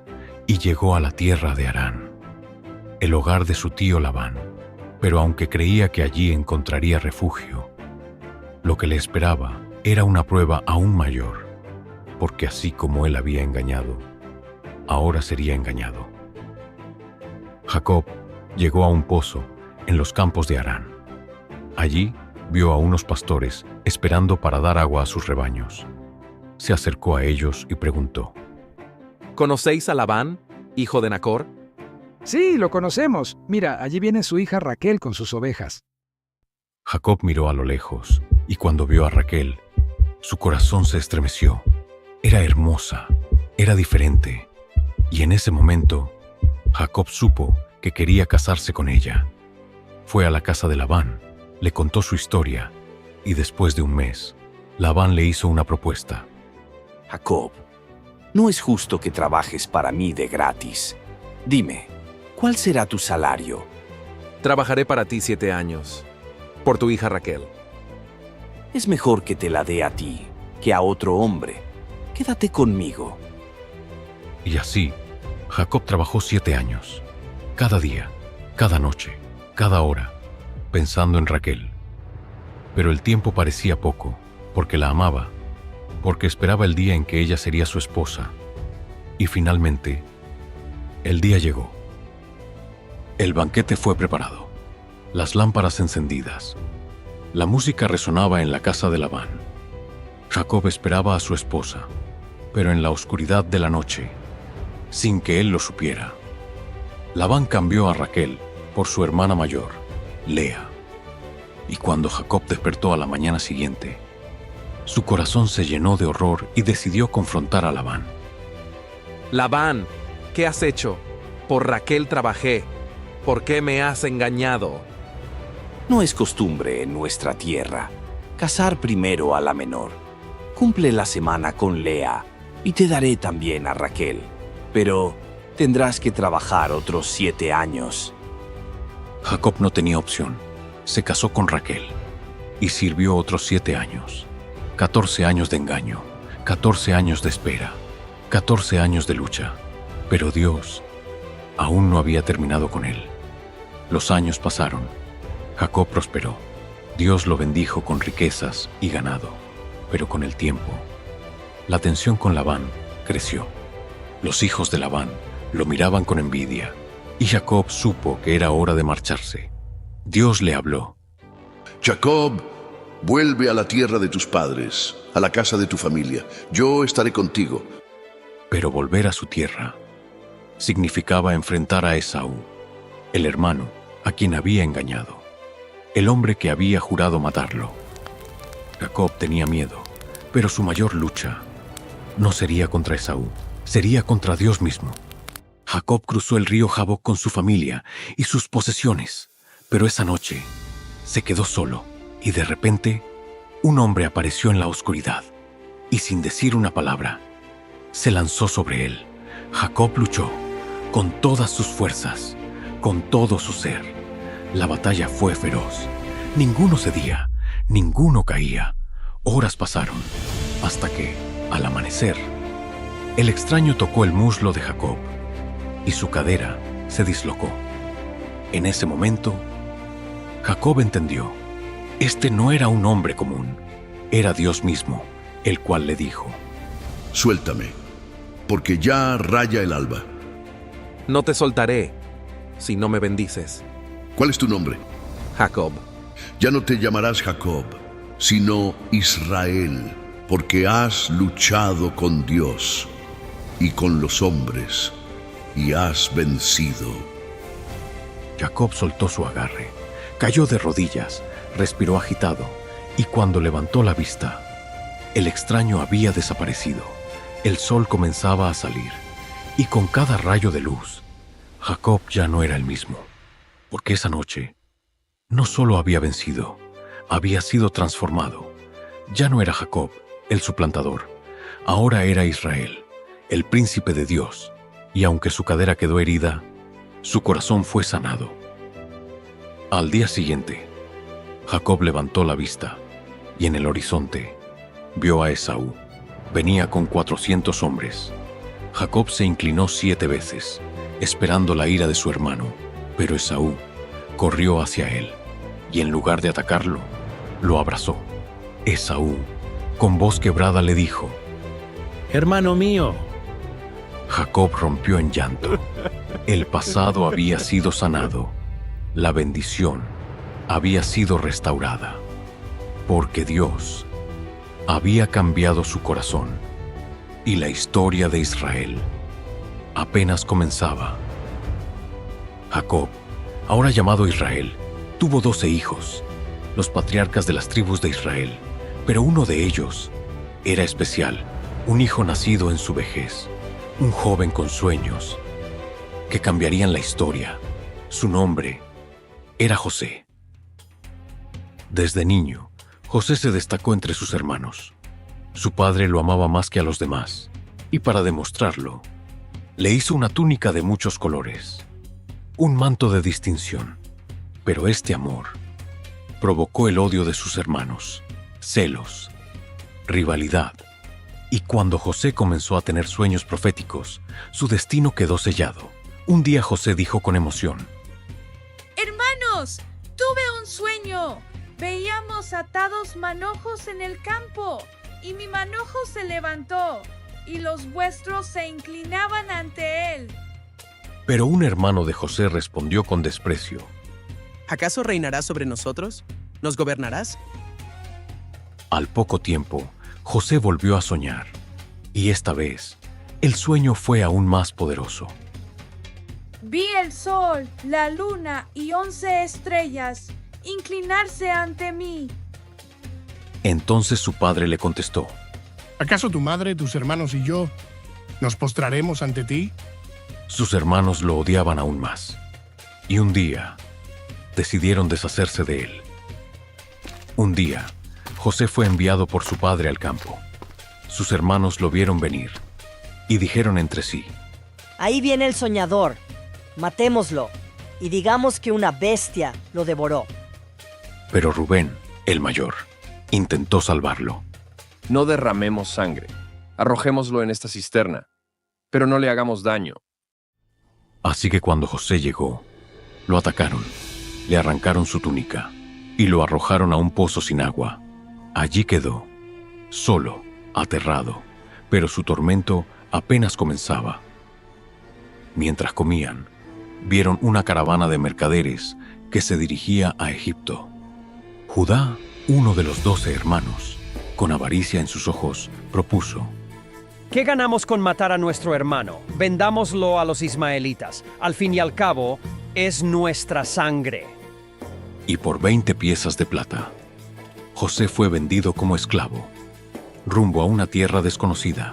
y llegó a la tierra de Harán, el hogar de su tío Labán. Pero aunque creía que allí encontraría refugio, lo que le esperaba era una prueba aún mayor, porque así como él había engañado, ahora sería engañado. Jacob llegó a un pozo en los campos de Harán. Allí vio a unos pastores esperando para dar agua a sus rebaños. Se acercó a ellos y preguntó: ¿Conocéis a Labán, hijo de Nacor? Sí, lo conocemos. Mira, allí viene su hija Raquel con sus ovejas. Jacob miró a lo lejos, y cuando vio a Raquel, Su corazón se estremeció. Era hermosa, era diferente. Y en ese momento, Jacob supo que quería casarse con ella. Fue a la casa de Labán, le contó su historia, y después de un mes, Labán le hizo una propuesta. Jacob, no es justo que trabajes para mí de gratis. Dime, ¿cuál será tu salario? Trabajaré para ti 7 años, por tu hija Raquel. Es mejor que te la dé a ti que a otro hombre. Quédate conmigo. Y así, Jacob trabajó 7 años, cada día, cada noche, cada hora, pensando en Raquel. Pero el tiempo parecía poco, porque la amaba, porque esperaba el día en que ella sería su esposa. Y finalmente, el día llegó. El banquete fue preparado, las lámparas encendidas. La música resonaba en la casa de Labán. Jacob esperaba a su esposa, pero en la oscuridad de la noche, sin que él lo supiera, Labán cambió a Raquel por su hermana mayor, Lea. Y cuando Jacob despertó a la mañana siguiente, su corazón se llenó de horror y decidió confrontar a Labán. Labán, ¿qué has hecho? Por Raquel trabajé. ¿Por qué me has engañado? No es costumbre en nuestra tierra casar primero a la menor. Cumple la semana con Lea y te daré también a Raquel. Pero tendrás que trabajar otros 7 años. Jacob no tenía opción. Se casó con Raquel y sirvió otros 7 años. 14 años de engaño, 14 años de espera, 14 años de lucha. Pero Dios aún no había terminado con él. Los años pasaron. Jacob prosperó. Dios lo bendijo con riquezas y ganado. Pero con el tiempo, la tensión con Labán creció. Los hijos de Labán lo miraban con envidia, y Jacob supo que era hora de marcharse. Dios le habló. Jacob, vuelve a la tierra de tus padres, a la casa de tu familia. Yo estaré contigo. Pero volver a su tierra significaba enfrentar a Esaú, el hermano a quien había engañado, el hombre que había jurado matarlo. Jacob tenía miedo, pero su mayor lucha no sería contra Esaú, sería contra Dios mismo. Jacob cruzó el río Jaboc con su familia y sus posesiones, pero esa noche se quedó solo y de repente un hombre apareció en la oscuridad y sin decir una palabra, se lanzó sobre él. Jacob luchó con todas sus fuerzas, con todo su ser. La batalla fue feroz. Ninguno cedía, ninguno caía. Horas pasaron, hasta que, al amanecer, el extraño tocó el muslo de Jacob y su cadera se dislocó. En ese momento, Jacob entendió. Este no era un hombre común, era Dios mismo, el cual le dijo: Suéltame, porque ya raya el alba. No te soltaré si no me bendices. ¿Cuál es tu nombre? Jacob. Ya no te llamarás Jacob, sino Israel, porque has luchado con Dios y con los hombres, y has vencido. Jacob soltó su agarre, cayó de rodillas, respiró agitado, y cuando levantó la vista, el extraño había desaparecido. El sol comenzaba a salir, y con cada rayo de luz, Jacob ya no era el mismo, porque esa noche no solo había vencido, había sido transformado. Ya no era Jacob, el suplantador, ahora era Israel, el príncipe de Dios, y aunque su cadera quedó herida, su corazón fue sanado. Al día siguiente, Jacob levantó la vista, y en el horizonte vio a Esaú. Venía con 400 hombres. Jacob se inclinó 7 veces, esperando la ira de su hermano, pero Esaú corrió hacia él, y en lugar de atacarlo, lo abrazó. Esaú, con voz quebrada, le dijo: «Hermano mío». Jacob rompió en llanto. El pasado había sido sanado. La bendición había sido restaurada, porque Dios había cambiado su corazón, y la historia de Israel apenas comenzaba. Jacob, ahora llamado Israel, tuvo 12 hijos, los patriarcas de las tribus de Israel, pero uno de ellos era especial, un hijo nacido en su vejez, un joven con sueños que cambiarían la historia. Su nombre era José. Desde niño, José se destacó entre sus hermanos. Su padre lo amaba más que a los demás, y para demostrarlo, le hizo una túnica de muchos colores, un manto de distinción. Pero este amor provocó el odio de sus hermanos, celos, rivalidad. Y cuando José comenzó a tener sueños proféticos, su destino quedó sellado. Un día José dijo con emoción: Hermanos, tuve un sueño. Veíamos atados manojos en el campo, y mi manojo se levantó, y los vuestros se inclinaban ante él. Pero un hermano de José respondió con desprecio: ¿Acaso reinarás sobre nosotros? ¿Nos gobernarás? Al poco tiempo, José volvió a soñar, y esta vez, el sueño fue aún más poderoso. Vi el sol, la luna y 11 estrellas inclinarse ante mí. Entonces su padre le contestó: ¿Acaso tu madre, tus hermanos y yo nos postraremos ante ti? Sus hermanos lo odiaban aún más, y un día decidieron deshacerse de él. Un día, José fue enviado por su padre al campo. Sus hermanos lo vieron venir y dijeron entre sí: Ahí viene el soñador. Matémoslo y digamos que una bestia lo devoró. Pero Rubén, el mayor, intentó salvarlo. No derramemos sangre. Arrojémoslo en esta cisterna, pero no le hagamos daño. Así que cuando José llegó, lo atacaron, le arrancaron su túnica y lo arrojaron a un pozo sin agua. Allí quedó, solo, aterrado, pero su tormento apenas comenzaba. Mientras comían, vieron una caravana de mercaderes que se dirigía a Egipto. Judá, uno de los 12 hermanos, con avaricia en sus ojos, propuso: ¿Qué ganamos con matar a nuestro hermano? Vendámoslo a los ismaelitas. Al fin y al cabo, es nuestra sangre. Y por 20 piezas de plata, José fue vendido como esclavo, rumbo a una tierra desconocida,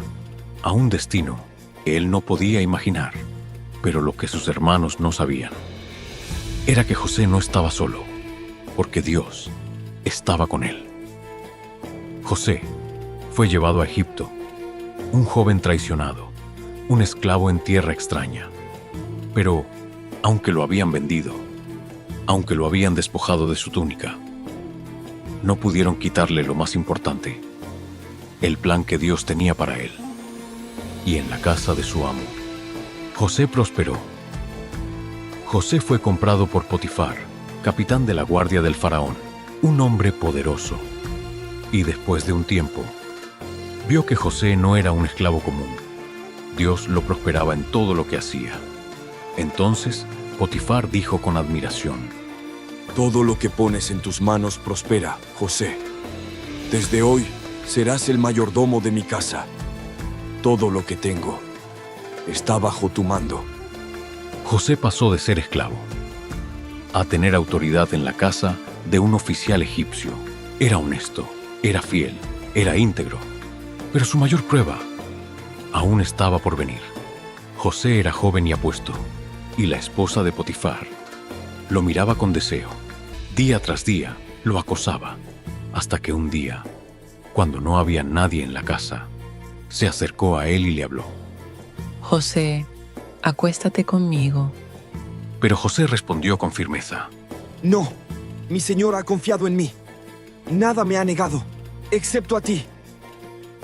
a un destino que él no podía imaginar. Pero lo que sus hermanos no sabían era que José no estaba solo, porque Dios estaba con él. José fue llevado a Egipto, un joven traicionado, un esclavo en tierra extraña. Pero, aunque lo habían vendido, aunque lo habían despojado de su túnica, no pudieron quitarle lo más importante, el plan que Dios tenía para él. Y en la casa de su amo, José prosperó. José fue comprado por Potifar, capitán de la guardia del faraón, un hombre poderoso. Y después de un tiempo, vio que José no era un esclavo común. Dios lo prosperaba en todo lo que hacía. Entonces, Potifar dijo con admiración: Todo lo que pones en tus manos prospera, José. Desde hoy serás el mayordomo de mi casa. Todo lo que tengo está bajo tu mando. José pasó de ser esclavo a tener autoridad en la casa de un oficial egipcio. Era honesto, era fiel, era íntegro. Pero su mayor prueba aún estaba por venir. José era joven y apuesto, y la esposa de Potifar lo miraba con deseo. Día tras día lo acosaba, hasta que un día, cuando no había nadie en la casa, se acercó a él y le habló: José, acuéstate conmigo. Pero José respondió con firmeza: No, mi señor ha confiado en mí. Nada me ha negado, excepto a ti.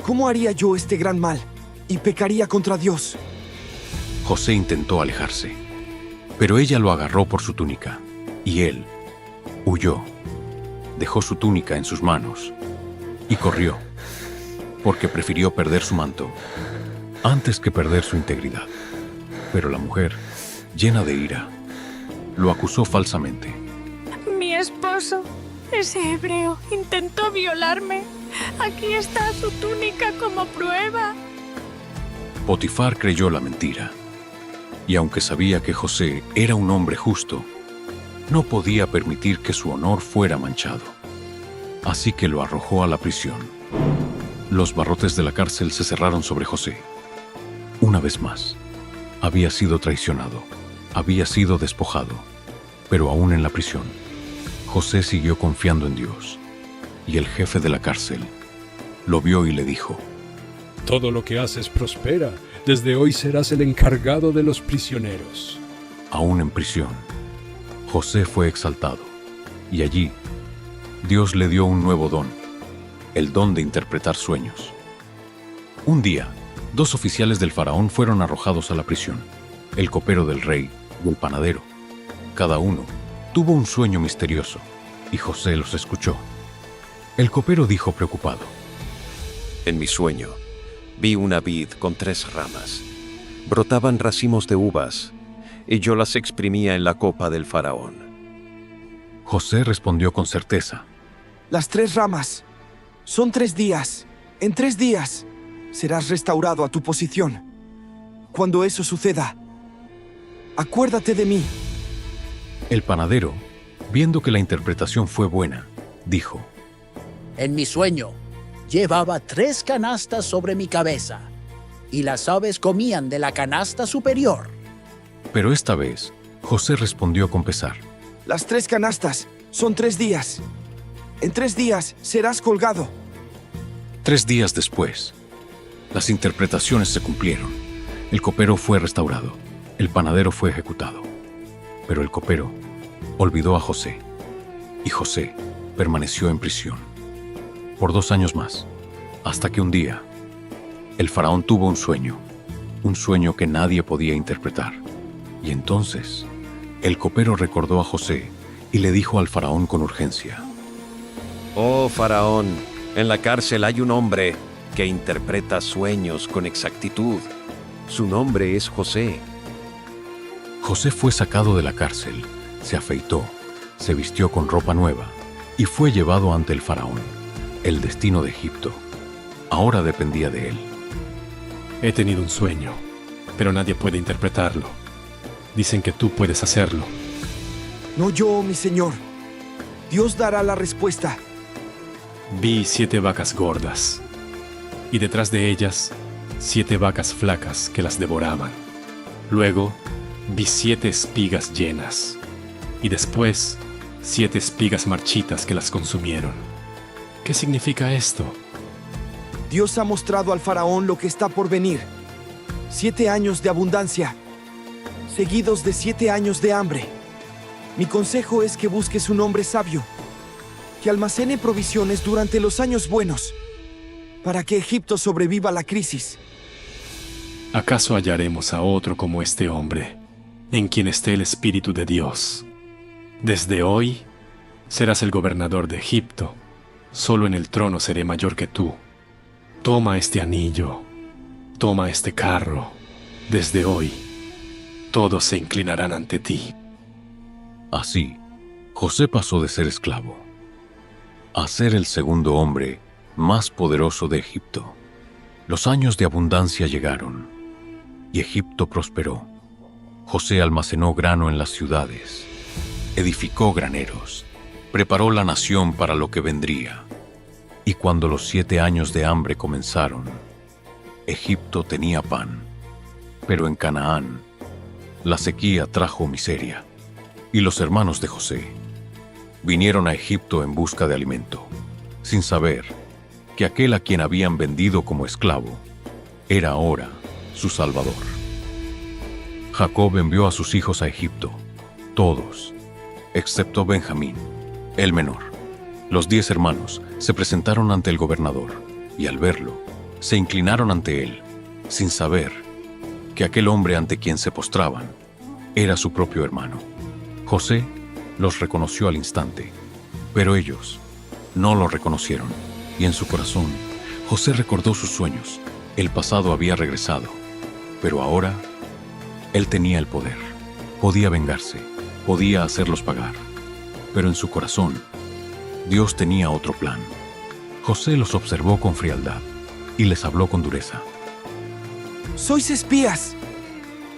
¿Cómo haría yo este gran mal y pecaría contra Dios? José intentó alejarse, pero ella lo agarró por su túnica, y él huyó. Dejó su túnica en sus manos y corrió, porque prefirió perder su manto antes que perder su integridad. Pero la mujer, llena de ira, lo acusó falsamente. Mi esposo, ese hebreo, intentó violarme. Aquí está su túnica como prueba. Potifar creyó la mentira, y aunque sabía que José era un hombre justo, no podía permitir que su honor fuera manchado. Así que lo arrojó a la prisión. Los barrotes de la cárcel se cerraron sobre José. Una vez más, había sido traicionado, había sido despojado, pero aún en la prisión, José siguió confiando en Dios. Y el jefe de la cárcel lo vio y le dijo: Todo lo que haces prospera. Desde hoy serás el encargado de los prisioneros. Aún en prisión, José fue exaltado, y allí Dios le dio un nuevo don, el don de interpretar sueños. Un día, 2 oficiales del faraón fueron arrojados a la prisión, el copero del rey y el panadero. Cada uno tuvo un sueño misterioso, y José los escuchó. El copero dijo preocupado: En mi sueño, vi una vid con 3 ramas. Brotaban racimos de uvas, y yo las exprimía en la copa del faraón. José respondió con certeza: Las 3 ramas son 3 días. En 3 días serás restaurado a tu posición. Cuando eso suceda, acuérdate de mí. El panadero, viendo que la interpretación fue buena, dijo: En mi sueño, llevaba 3 canastas sobre mi cabeza, y las aves comían de la canasta superior. Pero esta vez, José respondió con pesar: Las 3 canastas son 3 días. En 3 días serás colgado. 3 días después, las interpretaciones se cumplieron. El copero fue restaurado, el panadero fue ejecutado. Pero el copero olvidó a José, y José permaneció en prisión por 2 años más, hasta que un día el faraón tuvo un sueño que nadie podía interpretar. Y entonces el copero recordó a José y le dijo al faraón con urgencia: Oh, faraón, en la cárcel hay un hombre que interpreta sueños con exactitud. Su nombre es José. José fue sacado de la cárcel, se afeitó, se vistió con ropa nueva y fue llevado ante el faraón. El destino de Egipto ahora dependía de él. He tenido un sueño, pero nadie puede interpretarlo. Dicen que tú puedes hacerlo. No yo, mi señor. Dios dará la respuesta. Vi 7 vacas gordas, y detrás de ellas 7 vacas flacas que las devoraban. Luego vi 7 espigas llenas, y después 7 espigas marchitas que las consumieron. ¿Qué significa esto? Dios ha mostrado al faraón lo que está por venir. 7 años de abundancia, seguidos de 7 años de hambre. Mi consejo es que busques un hombre sabio, que almacene provisiones durante los años buenos, para que Egipto sobreviva la crisis. ¿Acaso hallaremos a otro como este hombre, en quien esté el Espíritu de Dios? Desde hoy serás el gobernador de Egipto. Solo en el trono seré mayor que tú. Toma este anillo, toma este carro. Desde hoy, todos se inclinarán ante ti. Así, José pasó de ser esclavo a ser el segundo hombre más poderoso de Egipto. Los años de abundancia llegaron, y Egipto prosperó. José almacenó grano en las ciudades, edificó graneros, preparó la nación para lo que vendría. Y cuando los 7 años de hambre comenzaron, Egipto tenía pan, pero en Canaán la sequía trajo miseria. Y los hermanos de José vinieron a Egipto en busca de alimento, sin saber que aquel a quien habían vendido como esclavo era ahora su Salvador. Jacob envió a sus hijos a Egipto, todos, excepto Benjamín, el menor. Los 10 hermanos se presentaron ante el gobernador, y al verlo, se inclinaron ante él, sin saber que aquel hombre ante quien se postraban era su propio hermano. José los reconoció al instante, pero ellos no lo reconocieron, y en su corazón, José recordó sus sueños. El pasado había regresado, pero ahora él tenía el poder. Podía vengarse, podía hacerlos pagar, pero en su corazón, Dios tenía otro plan. José los observó con frialdad y les habló con dureza. Sois espías.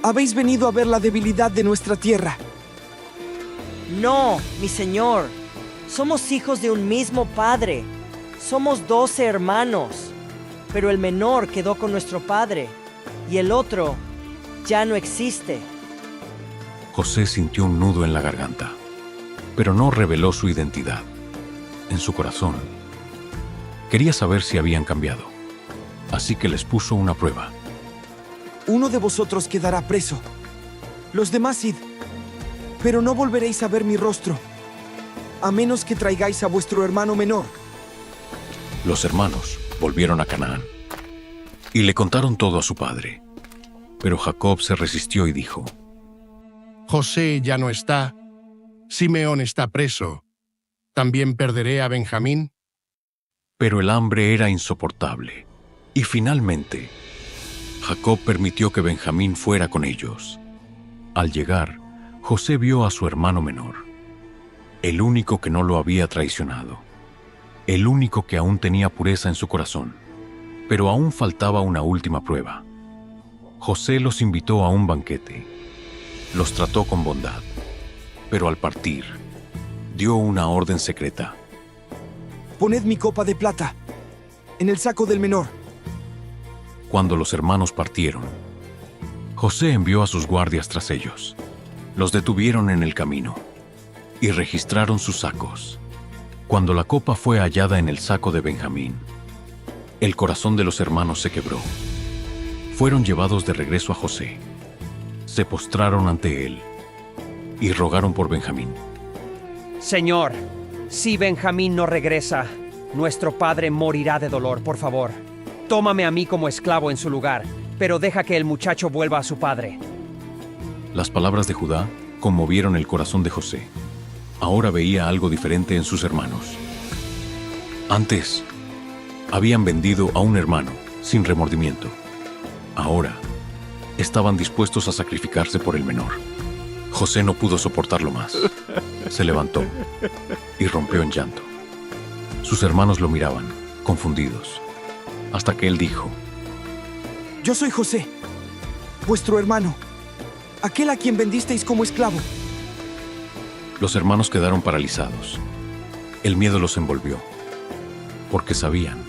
Habéis venido a ver la debilidad de nuestra tierra. No, mi señor. Somos hijos de un mismo padre. Somos 12 hermanos. pero el menor quedó con nuestro padre, y el otro ya no existe. José sintió un nudo en la garganta, pero no reveló su identidad. En su corazón, quería saber si habían cambiado, así que les puso una prueba. Uno de vosotros quedará preso, los demás id, pero no volveréis a ver mi rostro, a menos que traigáis a vuestro hermano menor. Los hermanos volvieron a Canaán y le contaron todo a su padre. Pero Jacob se resistió y dijo: José ya no está, Simeón está preso. ¿También perderé a Benjamín? Pero el hambre era insoportable, y finalmente Jacob permitió que Benjamín fuera con ellos. Al llegar, José vio a su hermano menor, el único que no lo había traicionado, el único que aún tenía pureza en su corazón. Pero aún faltaba una última prueba. José los invitó a un banquete, los trató con bondad, pero al partir, dio una orden secreta. Poned mi copa de plata en el saco del menor. Cuando los hermanos partieron, José envió a sus guardias tras ellos. Los detuvieron en el camino y registraron sus sacos. Cuando la copa fue hallada en el saco de Benjamín, el corazón de los hermanos se quebró. Fueron llevados de regreso a José. Se postraron ante él y rogaron por Benjamín. Señor, si Benjamín no regresa, nuestro padre morirá de dolor, por favor. Tómame a mí como esclavo en su lugar, pero deja que el muchacho vuelva a su padre. Las palabras de Judá conmovieron el corazón de José. Ahora veía algo diferente en sus hermanos. Antes, habían vendido a un hermano sin remordimiento. Ahora, estaban dispuestos a sacrificarse por el menor. José no pudo soportarlo más. Se levantó y rompió en llanto. Sus hermanos lo miraban, confundidos, hasta que él dijo: Yo soy José, vuestro hermano, aquel a quien vendisteis como esclavo. Los hermanos quedaron paralizados. El miedo los envolvió, porque sabían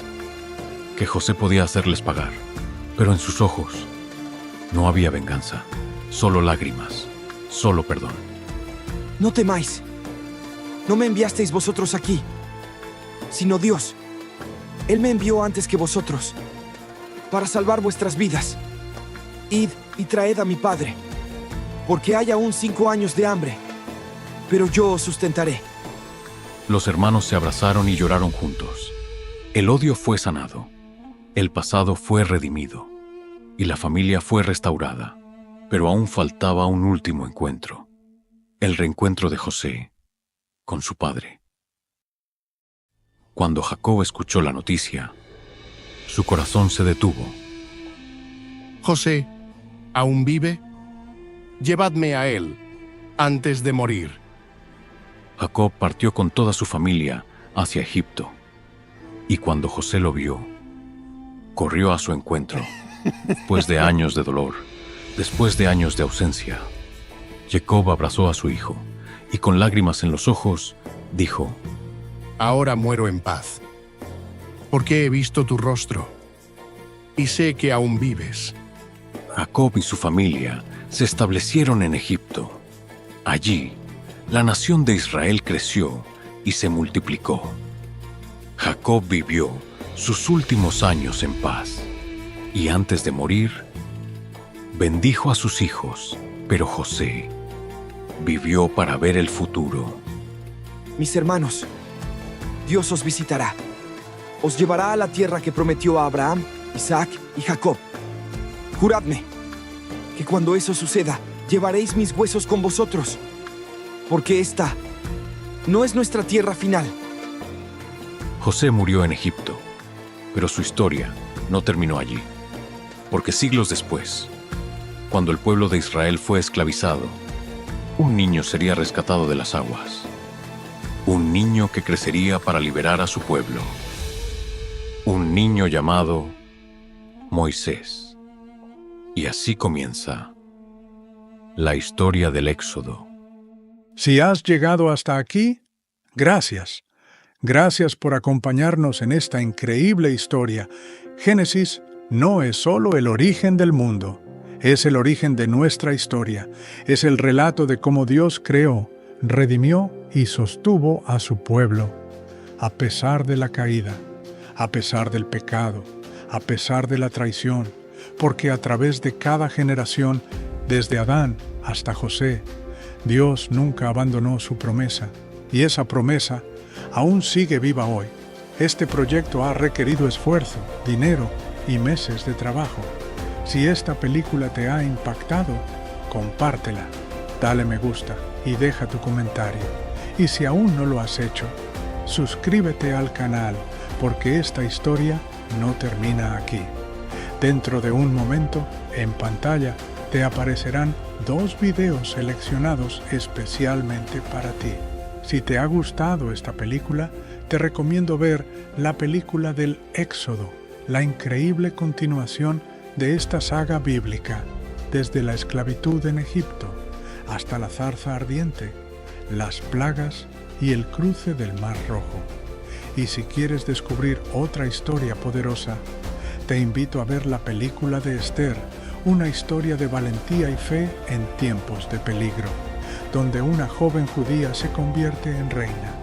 que José podía hacerles pagar, pero en sus ojos no había venganza, solo lágrimas, solo perdón. No temáis. No me enviasteis vosotros aquí, sino Dios. Él me envió antes que vosotros, para salvar vuestras vidas. Id y traed a mi padre, porque hay aún 5 años de hambre, pero yo os sustentaré. Los hermanos se abrazaron y lloraron juntos. El odio fue sanado, el pasado fue redimido, y la familia fue restaurada. Pero aún faltaba un último encuentro, el reencuentro de José con su padre. Cuando Jacob escuchó la noticia, su corazón se detuvo. José, ¿aún vive? Llevadme a él, antes de morir. Jacob partió con toda su familia hacia Egipto, y cuando José lo vio, corrió a su encuentro. Después de años de dolor, después de años de ausencia, Jacob abrazó a su hijo y con lágrimas en los ojos dijo: Ahora muero en paz, porque he visto tu rostro y sé que aún vives. Jacob y su familia se establecieron en Egipto. Allí, la nación de Israel creció y se multiplicó. Jacob vivió sus últimos años en paz, y antes de morir, bendijo a sus hijos, pero José vivió para ver el futuro. Mis hermanos, Dios os visitará. Os llevará a la tierra que prometió a Abraham, Isaac y Jacob. Juradme que cuando eso suceda, llevaréis mis huesos con vosotros, porque esta no es nuestra tierra final. José murió en Egipto, pero su historia no terminó allí, porque siglos después, cuando el pueblo de Israel fue esclavizado, un niño sería rescatado de las aguas, un niño que crecería para liberar a su pueblo, un niño llamado Moisés. Y así comienza la historia del Éxodo. Si has llegado hasta aquí, gracias. Gracias por acompañarnos en esta increíble historia. Génesis no es solo el origen del mundo, es el origen de nuestra historia, es el relato de cómo Dios creó, redimió y sostuvo a su pueblo, a pesar de la caída, a pesar del pecado, a pesar de la traición, porque a través de cada generación, desde Adán hasta José, Dios nunca abandonó su promesa, y esa promesa aún sigue viva hoy. Este proyecto ha requerido esfuerzo, dinero y meses de trabajo. Si esta película te ha impactado, compártela, dale me gusta y deja tu comentario. Y si aún no lo has hecho, suscríbete al canal, porque esta historia no termina aquí. Dentro de un momento, en pantalla, te aparecerán 2 videos seleccionados especialmente para ti. Si te ha gustado esta película, te recomiendo ver la película del Éxodo, la increíble continuación de esta saga bíblica, desde la esclavitud en Egipto hasta la zarza ardiente, las plagas y el cruce del Mar Rojo. Y si quieres descubrir otra historia poderosa, te invito a ver la película de Esther, una historia de valentía y fe en tiempos de peligro, donde una joven judía se convierte en reina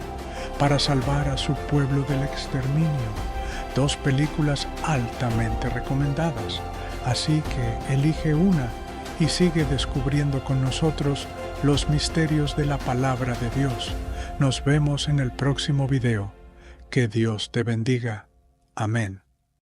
para salvar a su pueblo del exterminio. 2 películas altamente recomendadas, así que elige una y sigue descubriendo con nosotros los misterios de la palabra de Dios. Nos vemos en el próximo video. Que Dios te bendiga. Amén.